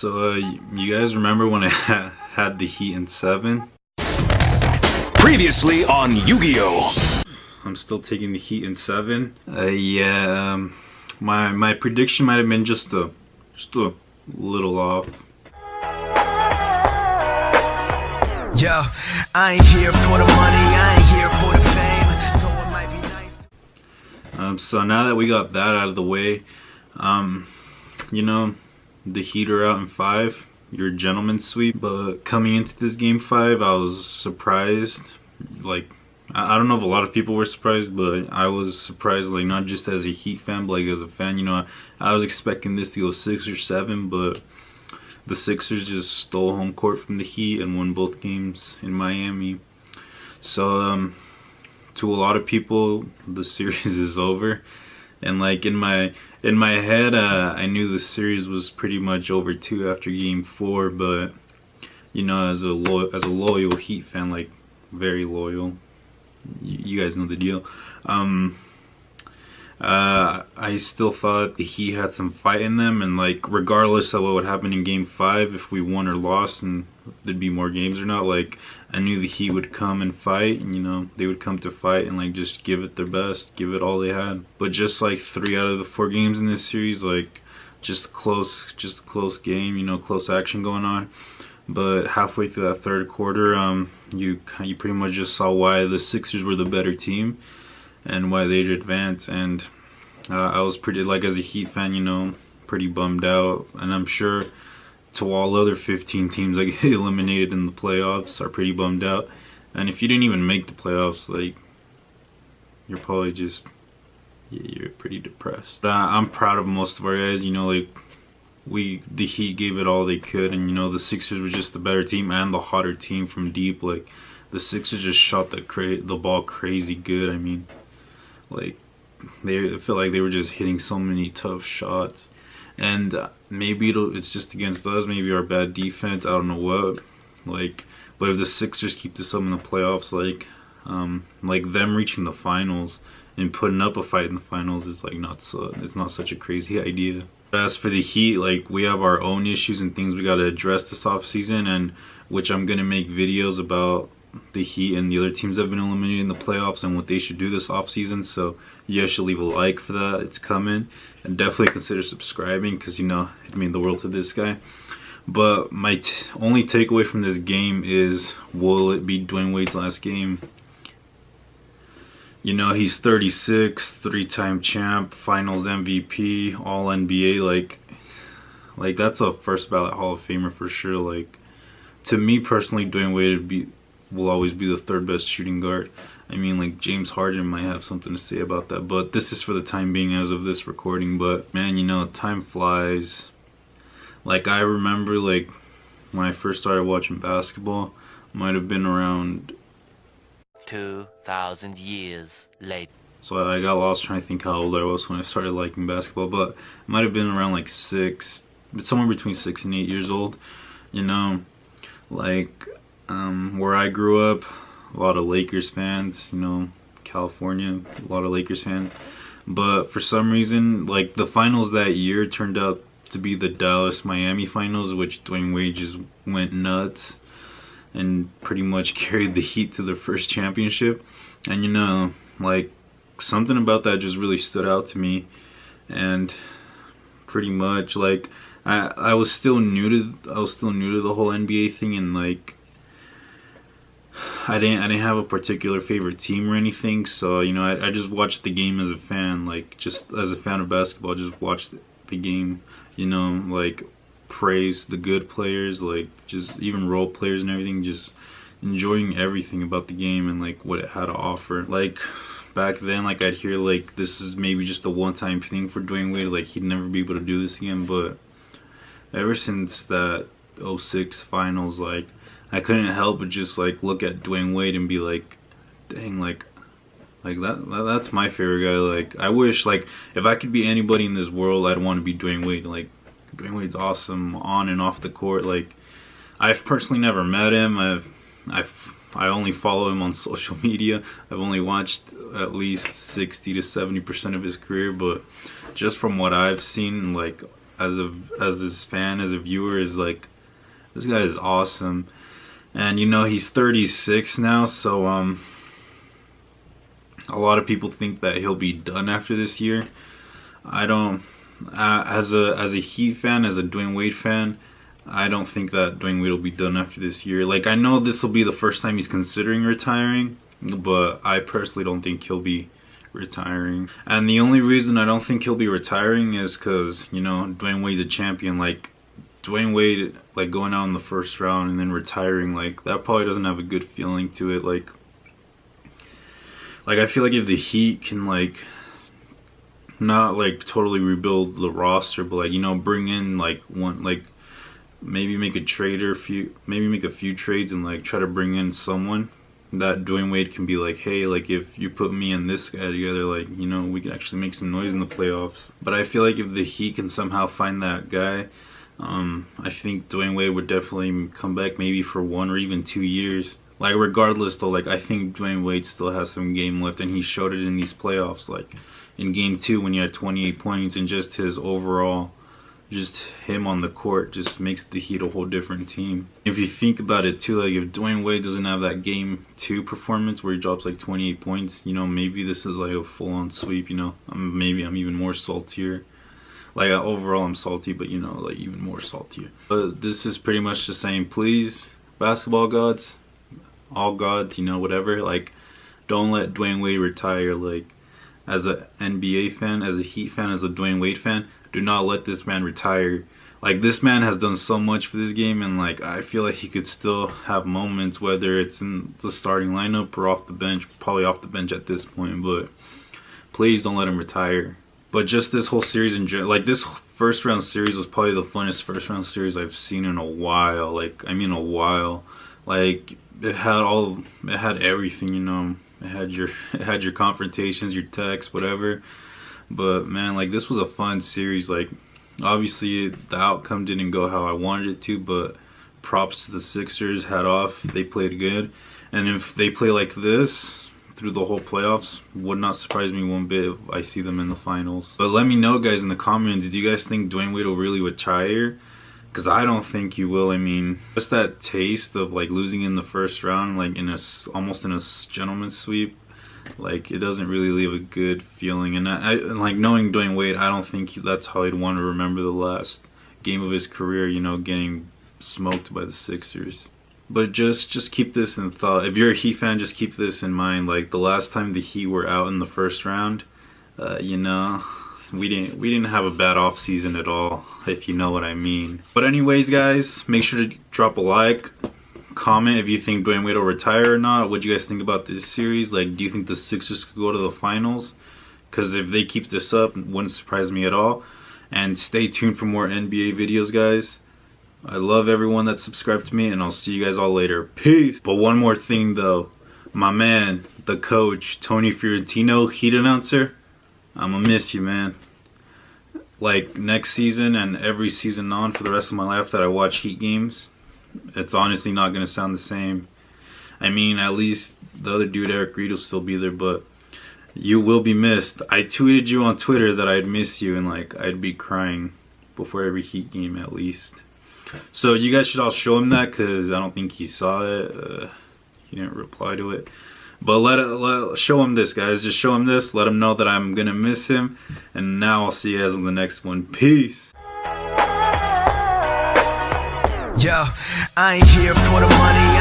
So, you guys remember when I had the Heat in 7? Previously on Yu-Gi-Oh! I'm still taking the Heat in 7. My prediction might have been just a little off. Yo, I ain't here for the money, I ain't here for the fame, though it might be nice. So now that we got that out of the way, you know, the Heat are out in 5. You're a gentleman's sweep. But coming into this game 5, I was surprised. Like, I don't know if a lot of people were surprised, but I was surprised, like, not just as a Heat fan, but like as a fan. You know, I was expecting this to go 6 or 7, but the Sixers just stole home court from the Heat and won both games in Miami. So, to a lot of people, the series is over. And like in my head, I knew the series was pretty much over too after Game 4. But you know, as a loyal Heat fan, like very loyal, you guys know the deal. I still thought the Heat had some fight in them, and like regardless of what would happen in Game 5, if we won or lost and there'd be more games or not, like I knew the Heat would come and fight, and you know, they would come to fight and like just give it their best, give it all they had. But just like 3 out of the 4 games in this series, like just close game, you know, close action going on. But halfway through that third quarter, you pretty much just saw why the Sixers were the better team and why they'd advance. And I was pretty, like as a Heat fan, you know, pretty bummed out. And I'm sure to all other 15 teams that get eliminated in the playoffs are pretty bummed out. And if you didn't even make the playoffs, like, you're probably just, you're pretty depressed. I'm proud of most of our guys, you know, like the Heat gave it all they could, and you know, the Sixers were just the better team and the hotter team from deep. Like the Sixers just shot the ball crazy good. I mean, like I feel like they were just hitting so many tough shots. And maybe it's just against us, maybe our bad defense, I don't know what. Like, but if the Sixers keep this up in the playoffs, like them reaching the finals and putting up a fight in the finals is like it's not such a crazy idea. As for the Heat, like we have our own issues and things we got to address this offseason, and which I'm gonna make videos about the Heat and the other teams that have been eliminated in the playoffs and what they should do this offseason. So you guys should leave a like for that. It's coming, and definitely consider subscribing, because you know it means the world to this guy. But my only takeaway from this game is, will it be Dwyane Wades' last game? You know, he's 36, 3-time champ, finals MVP, all NBA. Like that's a first ballot Hall of Famer for sure. Like, to me personally, Dwyane Wade will always be the 3rd best shooting guard. I mean, like James Harden might have something to say about that, but this is for the time being as of this recording. But man, you know, time flies. Like I remember, like when I first started watching basketball, might have been around 2,000 years later. So I got lost trying to think how old I was when I started liking basketball, but it might have been around like 6, somewhere between 6 and 8 years old. You know, like where I grew up, a lot of Lakers fans, you know, California, a lot of Lakers fans. But for some reason, like the finals that year turned out to be the Dallas-Miami finals, which Dwyane Wade just went nuts and pretty much carried the Heat to their first championship. And you know, like something about that just really stood out to me. And pretty much like I was still new to the whole NBA thing, and like I didn't have a particular favorite team or anything. So you know, I just watched the game as a fan, like just as a fan of basketball, just watched the game, you know, like praise the good players, like just even role players and everything, just enjoying everything about the game and like what it had to offer. Like back then, like I'd hear like this is maybe just a one-time thing for Dwyane Wade, like he'd never be able to do this again. But ever since that 06 finals, like I couldn't help but just like look at Dwyane Wade and be like, dang, like that's my favorite guy. Like I wish, like if I could be anybody in this world, I'd want to be Dwyane Wade. Like Dwyane Wade's awesome on and off the court. Like I've personally never met him. I only follow him on social media. I've only watched at least 60 to 70% of his career, but just from what I've seen, like as his fan, as a viewer, is like, this guy is awesome. And you know, he's 36 now, so a lot of people think that he'll be done after this year. I don't. As a Heat fan, as a Dwyane Wade fan, I don't think that Dwyane Wade will be done after this year. Like, I know this will be the first time he's considering retiring, but I personally don't think he'll be retiring. And the only reason I don't think he'll be retiring is because, you know, Dwyane Wade's a champion. Like, Dwyane Wade, like, going out in the first round and then retiring, like, that probably doesn't have a good feeling to it. Like I feel like if the Heat can, like, not like totally rebuild the roster, but like, you know, bring in like one, like maybe make a trade or maybe make a few trades and like try to bring in someone that Dwyane Wade can be like, hey, like if you put me and this guy together, like, you know, we can actually make some noise in the playoffs. But I feel like if the Heat can somehow find that guy, I think Dwyane Wade would definitely come back maybe for 1 or even 2 years. Like, regardless though, like, I think Dwyane Wade still has some game left, and he showed it in these playoffs. Like in game 2 when he had 28 points, and just his overall, just him on the court just makes the Heat a whole different team. If you think about it too, like if Dwyane Wade doesn't have that game 2 performance where he drops like 28 points, you know, maybe this is like a full-on sweep, you know. Maybe I'm even more saltier. Like, overall I'm salty, but you know, like even more saltier. But this is pretty much the same. Please, basketball gods, all gods, you know, whatever, like, don't let Dwyane Wade retire. Like, as a NBA fan, as a Heat fan, as a Dwyane Wade fan, do not let this man retire. Like, this man has done so much for this game, and like, I feel like he could still have moments, whether it's in the starting lineup or off the bench, probably off the bench at this point, but please don't let him retire. But just this whole series in general, like this first round series was probably the funnest first round series I've seen in a while. Like, I mean a while. Like, it had everything, you know. It had your confrontations, your texts, whatever. But man, like, this was a fun series. Like, obviously the outcome didn't go how I wanted it to, but props to the Sixers. Hat off, they played good. And if they play like this through the whole playoffs, would not surprise me one bit if I see them in the finals. But let me know, guys, in the comments, do you guys think Dwyane Wade will really retire? Because I don't think he will. I mean, just that taste of like losing in the first round, like almost in a gentleman's sweep, like, it doesn't really leave a good feeling. And I like, knowing Dwyane Wade, I don't think that's how he'd want to remember the last game of his career, you know, getting smoked by the Sixers. But just keep this in thought. If you're a Heat fan, just keep this in mind. Like, the last time the Heat were out in the first round, you know, we didn't have a bad off season at all, if you know what I mean. But anyways, guys, make sure to drop a like, comment if you think Dwyane Wade will retire or not. What do you guys think about this series? Like, do you think the Sixers could go to the finals? Because if they keep this up, it wouldn't surprise me at all. And stay tuned for more NBA videos, guys. I love everyone that subscribed to me, and I'll see you guys all later. Peace. But one more thing though, my man, the coach, Tony Fiorentino, Heat announcer, I'ma miss you, man. Like, next season and every season on for the rest of my life that I watch Heat games, it's honestly not gonna sound the same. I mean, at least the other dude, Eric Reed, will still be there, but you will be missed. I tweeted you on Twitter that I'd miss you, and like, I'd be crying before every Heat game at least. So you guys should all show him that, because I don't think he saw it. He didn't reply to it. But show him this, guys. Just show him this. Let him know that I'm gonna miss him. And now I'll see you guys on the next one. Peace. Yo, I ain't here for the money.